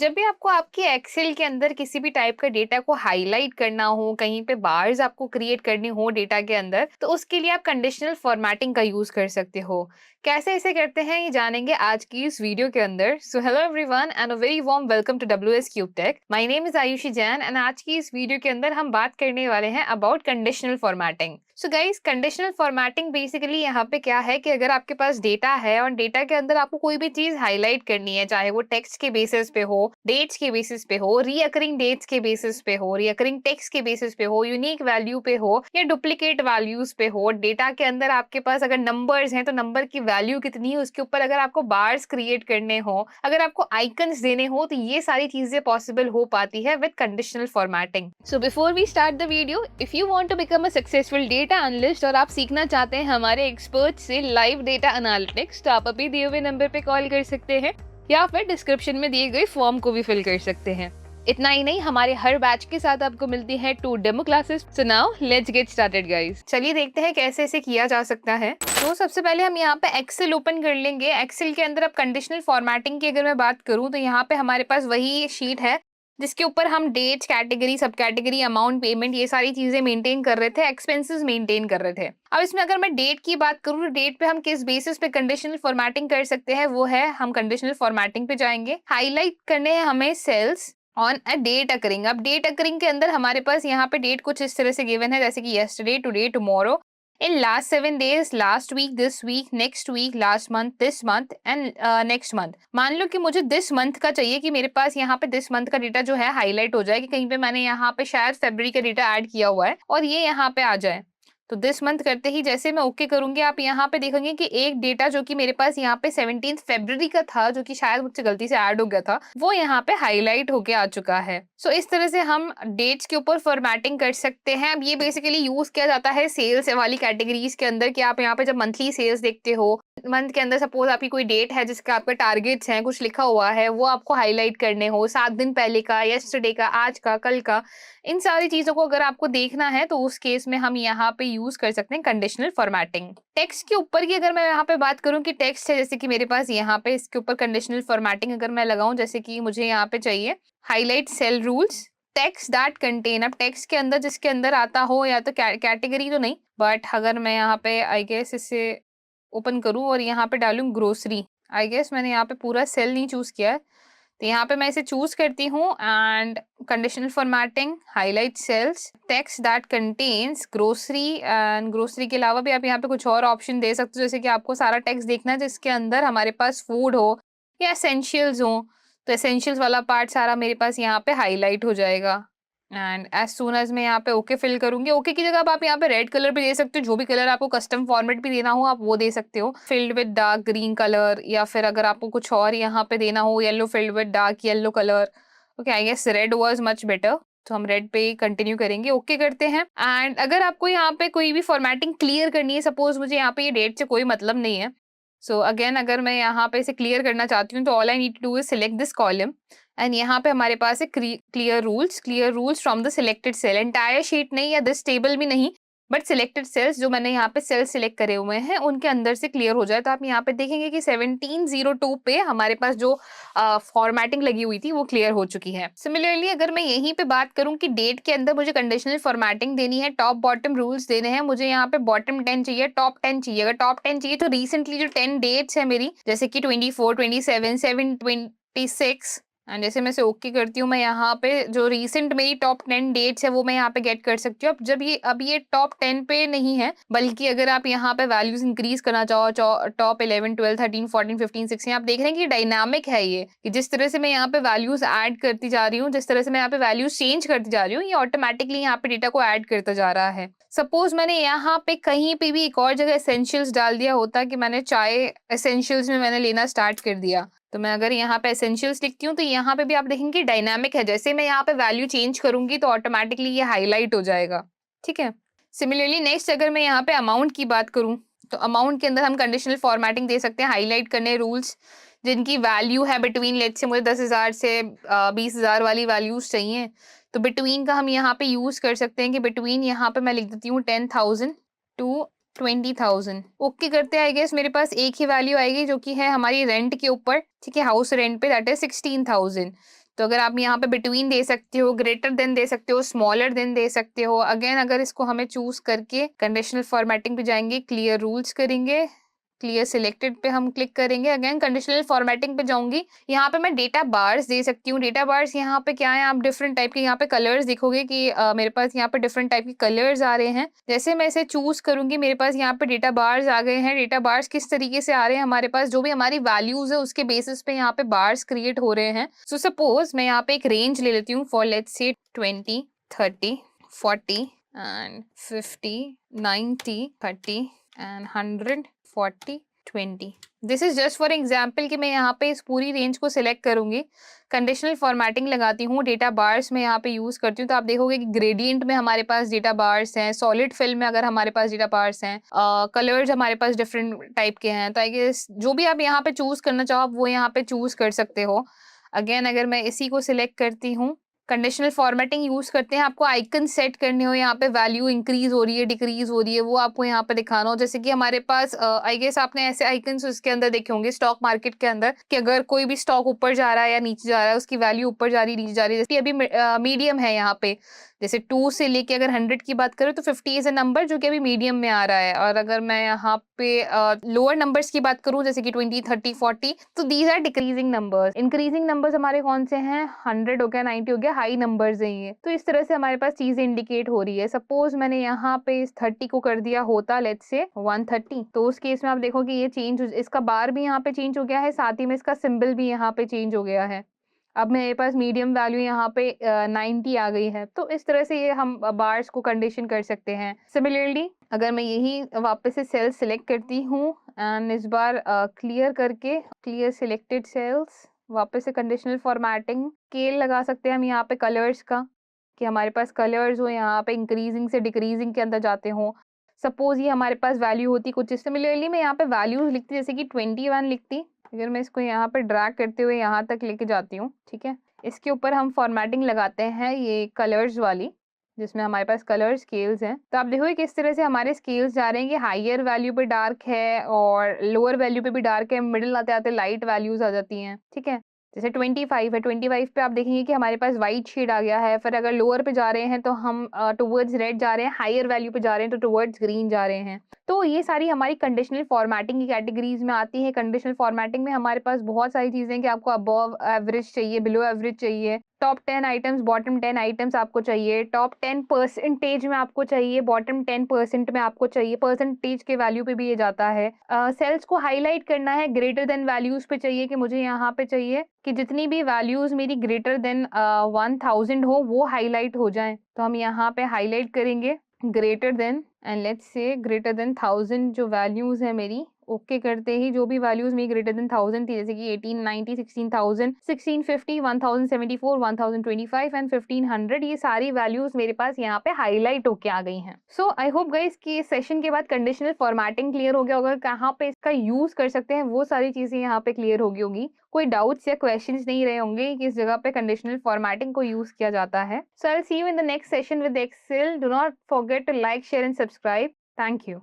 जब भी आपको आपके एक्सेल के अंदर किसी भी टाइप का डेटा को हाईलाइट करना हो, कहीं पे बार्स आपको क्रिएट करनी हो डेटा के अंदर, तो उसके लिए आप कंडीशनल फॉर्मेटिंग का यूज कर सकते हो। कैसे इसे करते हैं ये जानेंगे आज की इस वीडियो के अंदर। So hello everyone and a very warm welcome to WS cube tech. My name is Ayushi Jain and आज की इस वीडियो के अंदर हम बात करने वाले हैं about conditional formatting. So guys, conditional formatting basically यहाँ पे क्या है कि अगर आपके पास डेटा है और डेटा के अंदर आपको कोई भी चीज हाईलाइट करनी है, चाहे वो टेक्स्ट के बेसिस पे हो, डेट्स के बेसिस पे हो, रीअकरिंग डेट्स के बेसिस पे हो, रीअकरिंग टेक्स्ट के बेसिस पे हो, यूनिक वैल्यू पे हो या डुप्लीकेट वैल्यूज पे हो, डेटा के अंदर आपके पास अगर नंबर्स हैं तो नंबर की वैल्यू कितनी है उसके ऊपर अगर आपको बार्स क्रिएट करने हो, अगर आपको आइकन्स देने हो, तो ये सारी चीजें पॉसिबल हो पाती है with conditional formatting. So before we start the video, if you want to become a successful data analyst और आप सीखना चाहते हैं हमारे एक्सपर्ट से लाइव डेटा एनालिटिक्स, तो आप अभी दिए हुए नंबर पे कॉल कर सकते हैं या फिर डिस्क्रिप्शन में दिए गए फॉर्म को भी फिल कर सकते हैं। इतना ही नहीं, हमारे हर बैच के साथ आपको मिलती है 2 demo classes. So now let's get started guys. चलिए देखते हैं कैसे इसे किया जा सकता है। तो सबसे पहले हम यहाँ पे एक्सेल ओपन कर लेंगे। एक्सेल के अंदर अब कंडीशनल फॉर्मेटिंग की अगर मैं बात करूँ तो यहाँ पे हमारे पास वही शीट है जिसके ऊपर हम डेट, कैटेगरी, सब कैटेगरी, अमाउंट, पेमेंट, ये सारी चीजें मेंटेन कर रहे थे, एक्सपेंसेस मेंटेन कर रहे थे। अब इसमें अगर मैं डेट की बात करूँ तो डेट पे हम किस बेसिस पे कंडीशनल फॉर्मेटिंग कर सकते हैं, वो है हम कंडीशनल फॉर्मेटिंग पे जाएंगे। हाईलाइट करने हैं हमें cells on a date occurring. अब डेट अकरिंग के अंदर हमारे पास यहाँ पे डेट कुछ इस तरह से गिवन है, जैसे कि yesterday, today, tomorrow, in last 7 days, last week, this week, next week, last month, this month and next month। मान लो कि मुझे this month का चाहिए कि मेरे पास यहाँ पे this month का डेटा जो है हाईलाइट हो जाए, कि कहीं पे मैंने यहाँ पे शायद फरवरी का डेटा ऐड किया हुआ है और ये यहाँ पे आ जाए। तो दिस मंथ करते ही जैसे मैं ओके करूंगी, आप यहाँ पे देखेंगे कि एक डेटा जो कि मेरे पास यहाँ पे 17 फरवरी का था, जो कि शायद मुझसे गलती से ऐड हो गया था, वो यहाँ पे हाईलाइट होके आ चुका है। सो इस तरह से हम डेट्स के ऊपर फॉर्मेटिंग कर सकते हैं। अब ये बेसिकली यूज किया जाता है सेल्स वाली कैटेगरीज के अंदर, कि आप यहाँ पे जब मंथली सेल्स देखते हो, मंथ के अंदर सपोज आपकी कोई डेट है जिसका आपका टारगेट्स हैं, कुछ लिखा हुआ है, वो आपको हाईलाइट करने हो, 7 दिन पहले का, यस्टरडे का, आज का, कल का, इन सारी चीजों को अगर आपको देखना है तो उस केस में हम यहाँ पे यूज कर सकते हैं कंडीशनल फॉर्मेटिंग। टेक्स्ट के ऊपर की अगर मैं यहाँ पे बात करूँ कि टेक्स्ट है, जैसे कि मेरे पास यहाँ पे इसके ऊपर कंडीशनल फॉर्मेटिंग अगर मैं लगाऊं, जैसे कि मुझे यहाँ पे चाहिए highlight cell rules text that contain. अब टेक्स्ट के अंदर जिसके अंदर आता हो, या तो कैटेगरी तो नहीं, बट अगर मैं यहाँ पे आई गेस इसे ओपन करूँ और यहाँ पे डालूं ग्रोसरी, आई गेस मैंने यहाँ पे पूरा सेल नहीं चूज किया है, तो यहाँ पे मैं इसे चूज करती हूँ and conditional formatting, highlight cells, text that contains grocery. And grocery के अलावा भी आप यहाँ पे कुछ और ऑप्शन दे सकते हो, जैसे कि आपको सारा टेक्स्ट देखना है जिसके अंदर हमारे पास फूड हो या एसेंशियल्स हो, तो एसेंशियल्स वाला पार्ट सारा मेरे पास यहाँ पे हाईलाइट हो जाएगा। एंड एज सून एज मैं यहाँ पे ओके फिल करूंगी, ओके की जगह अब आप यहाँ पे रेड कलर भी दे सकते हो, जो भी कलर आपको कस्टम फॉर्मेट भी देना हो आप वो दे सकते हो, field with dark green colour, या फिर अगर आपको कुछ और यहाँ पे देना हो, yellow filled with dark yellow colour. Okay, I guess red was much better, तो हम रेड पे कंटिन्यू करेंगे, ओके करते हैं। एंड अगर आपको यहाँ पे कोई भी फॉर्मेटिंग क्लियर करनी है, सपोज मुझे यहाँ पे ये डेट से कोई मतलब नहीं है, सो अगेन अगर मैं यहाँ पे इसे क्लियर करना चाहती हूँ तो all I need to do is select this column and यहाँ पे हमारे पास है clear rules from the selected cell. Entire sheet नहीं या दिस टेबल भी नहीं, बट सिलेक्टेड सेल्स, जो मैंने यहाँ पे सेल सिलेक्ट करे हुए हैं उनके अंदर से क्लियर हो जाए। तो आप यहाँ पे देखेंगे कि 1702 पे हमारे पास जो फॉर्मेटिंग लगी हुई थी वो क्लियर हो चुकी है। सिमिलरली अगर मैं यहीं पे बात करूँ कि डेट के अंदर मुझे कंडीशनल फॉर्मेटिंग देनी है, टॉप बॉटम रूल्स देने हैं, मुझे यहाँ पे बॉटम 10 चाहिए, टॉप 10 चाहिए। अगर टॉप 10 चाहिए तो रिसेंटली जो 10 डेट्स है मेरी, जैसे कि 24, 27, 7, 26, एंड जैसे मैं इसे ओके करती हूँ, मैं यहाँ पे जो रीसेंट मेरी टॉप 10 डेट्स है वो मैं यहाँ पे गेट कर सकती हूँ। अब ये टॉप 10 पे नहीं है, बल्कि अगर आप यहाँ पे वैल्यूज इंक्रीज करना चाहो, टॉप 11, 12, 13, 14, 15, 16, आप देख रहे हैं कि डायनामिक है ये, कि जिस तरह से मैं यहाँ पे वैल्यूज ऐड करती जा रही हूँ, जिस तरह से मैं यहाँ पे वैल्यूज चेंज करती जा रही हूँ, ये ऑटोमेटिकली यहाँ पे डेटा को ऐड करता जा रहा है। सपोज मैंने यहाँ पे कहीं पे भी एक और जगह एसेंशियल्स डाल दिया होता, कि मैंने चाय एसेंशियल्स में मैंने लेना स्टार्ट कर दिया, तो मैं अगर यहाँ पे एसेंशियल्स लिखती हूँ तो यहाँ पे भी आप देखेंगे डायनामिक है, जैसे मैं यहाँ पे वैल्यू चेंज करूंगी तो ऑटोमेटिकली ये हाईलाइट हो जाएगा। ठीक है। सिमिलरली नेक्स्ट अगर मैं यहाँ पे अमाउंट की बात करूँ, तो अमाउंट के अंदर हम कंडीशनल फॉर्मेटिंग दे सकते हैं, हाईलाइट करने रूल्स जिनकी वैल्यू है बिटवीन, लेट्स से मुझे 10,000 से 20,000 वाली वैल्यूज चाहिए, तो बिटवीन का हम यहाँ पे यूज कर सकते हैं, कि बिटवीन यहाँ पे मैं लिख देती हूँ 10,000 टू 20,000। ओके करते हैं, आई गेस मेरे पास एक ही वैल्यू आएगी जो कि है हमारी रेंट के ऊपर। ठीक है, हाउस रेंट पे, दैट इज 16,000। तो अगर आप यहाँ पे बिटवीन दे सकते हो, ग्रेटर देन दे सकते हो, स्मॉलर देन दे सकते हो। अगेन अगर इसको हमें चूज करके कंडीशनल फॉर्मेटिंग पे जाएंगे, क्लियर रूल्स करेंगे, क्लियर सिलेक्टेड पे हम क्लिक करेंगे। अगेन कंडीशनल फॉर्मेटिंग पे जाऊंगी, यहाँ पे मैं डेटा बार्स दे सकती हूँ। डेटा बार्स यहाँ पे क्या है, आप डिफरेंट टाइप के यहाँ पे कलर्स दिखोगे कि मेरे पास यहाँ पे डिफरेंट टाइप के कलर्स आ रहे हैं। जैसे मैं इसे चूज करूंगी, मेरे पास यहाँ पे डेटा बार्स आ गए हैं। डेटा बार्स किस तरीके से आ रहे हैं, हमारे पास जो भी हमारी वैल्यूज है उसके बेसिस पे यहाँ पे बार्स क्रिएट हो रहे हैं। सो सपोज मैं यहाँ पे एक रेंज ले लेती हूँ for let's say 20, 30, 40 and 50, 90, 30 and 100, 40, 20। This is just for example कि मैं यहाँ पे इस पूरी रेंज को सिलेक्ट करूंगी, कंडीशनल फॉर्मेटिंग लगाती हूँ, डेटा बार्स में यहाँ पे यूज करती हूँ। तो आप देखोगे कि ग्रेडियंट में हमारे पास डेटा बार्स हैं, सॉलिड फिल में अगर हमारे पास डेटा बार्स हैं, कलर्स हमारे पास डिफरेंट टाइप के हैं। तो आई गेस जो भी आप यहाँ पे चूज करना चाहो आप वो यहाँ पे चूज कर सकते हो। अगेन अगर मैं इसी को सिलेक्ट करती हूँ, कंडीशनल फॉर्मेटिंग यूज करते हैं, आपको आइकन सेट करने हो, यहाँ पे वैल्यू इंक्रीज हो रही है, डिक्रीज हो रही है, वो आपको यहाँ पे दिखाना हो। जैसे कि हमारे पास आई गेस आपने ऐसे आइकन्स उसके अंदर देखे होंगे स्टॉक मार्केट के अंदर, कि अगर कोई भी स्टॉक ऊपर जा रहा है या नीचे जा रहा है, उसकी वैल्यू ऊपर जा रही है नीचे जा रही है। जैसे अभी मीडियम है यहाँ पे, जैसे 2 से लेके अगर 100 की बात करें तो 50 इज अ नंबर जो कि अभी मीडियम में आ रहा है। और अगर मैं यहाँ पे लोअर नंबर्स की बात करूँ जैसे कि 20, 30, 40, तो these are decreasing numbers. Increasing numbers हमारे कौन से हैं, 100 हो गया, 90 हो गया, हाई नंबर्स है ये। तो इस तरह से हमारे पास चीजें इंडिकेट हो रही है। सपोज मैंने यहाँ पे इस 30 को कर दिया होता लेट्स से 130, तो उस केस में आप देखो कि ये चेंज, इसका बार भी यहाँ पे चेंज हो गया है, साथ ही में इसका सिंबल भी यहाँ पे चेंज हो गया है। अब मेरे पास मीडियम वैल्यू यहाँ पे 90 आ गई है। तो इस तरह से ये हम बार्स को कंडीशन कर सकते हैं। सिमिलरली अगर मैं यही वापस से सेल सिलेक्ट करती हूँ एंड इस बार क्लियर करके, क्लियर सिलेक्टेड सेल्स, वापस से कंडीशनल फॉर्मेटिंग, स्केल लगा सकते हैं हम यहाँ पे कलर्स का, कि हमारे पास कलर्स हो यहाँ पे इंक्रीजिंग से डिक्रीजिंग के अंदर जाते हो। सपोज ये हमारे पास वैल्यू होती कुछ, सिमिलरली मैं यहाँ पे वैल्यूज लिखती जैसे कि 21 लिखती। अगर मैं इसको यहाँ पे ड्रैग करते हुए यहाँ तक लेके जाती हूँ, ठीक है, इसके ऊपर हम फॉर्मेटिंग लगाते हैं ये कलर्स वाली, जिसमें हमारे पास कलर स्केल्स हैं। तो आप देखोगे किस तरह से हमारे स्केल्स जा रहे हैं कि हायर वैल्यू पे डार्क है और लोअर वैल्यू पे भी डार्क है, मिडिल आते आते लाइट वैल्यूज आ जाती हैं, ठीक है। जैसे 25 है, 25 पे आप देखेंगे कि हमारे पास व्हाइट शेड आ गया है। फिर अगर लोअर पे जा रहे हैं तो हम टुवर्ड्स रेड जा रहे हैं, हायर वैल्यू पे जा रहे हैं तो टुवर्ड्स ग्रीन जा रहे हैं। तो ये सारी हमारी कंडीशनल फॉर्मेटिंग की कैटेगरीज में आती है। कंडीशनल फॉर्मेटिंग में हमारे पास बहुत सारी चीजें कि आपको अबव एवरेज चाहिए, बिलो एवरेज चाहिए, टॉप 10 आइटम्स, बॉटम 10 आइटम्स आपको चाहिए, टॉप 10 परसेंटेज में आपको चाहिए, बॉटम 10% में आपको चाहिए, परसेंटेज के वैल्यू पे भी ये जाता है। सेल्स को हाईलाइट करना है, ग्रेटर देन वैल्यूज पे चाहिए कि मुझे यहाँ पे चाहिए कि जितनी भी वैल्यूज मेरी ग्रेटर देन 1000 हो वो हाईलाइट हो जाएं। तो हम यहाँ पे हाईलाइट करेंगे greater than and let's say greater than 1000 जो वैल्यूज है मेरी, ओके करते ही जो भी वैल्यूज मेरी ग्रेटर देन 1000 थी, जैसे कि 1890, 16000, 1650, 1074, 1025 एंड 1500, ये सारी वैल्यूज मेरे पास यहाँ पे हाईलाइट होके आ गई हैं। सो आई होप गाइस कि इस सेशन के बाद कंडीशनल फॉर्मेटिंग क्लियर हो गया होगा, कहाँ पे इसका यूज कर सकते हैं वो सारी चीजें यहाँ पे क्लियर होगी होगी। कोई डाउट्स या क्वेश्चंस नहीं रहे होंगे कि इस जगह पे कंडीशनल फॉर्मेटिंग को यूज किया जाता है। So I will see you in the next session with Excel. Do not forget to like, share and subscribe. Thank you.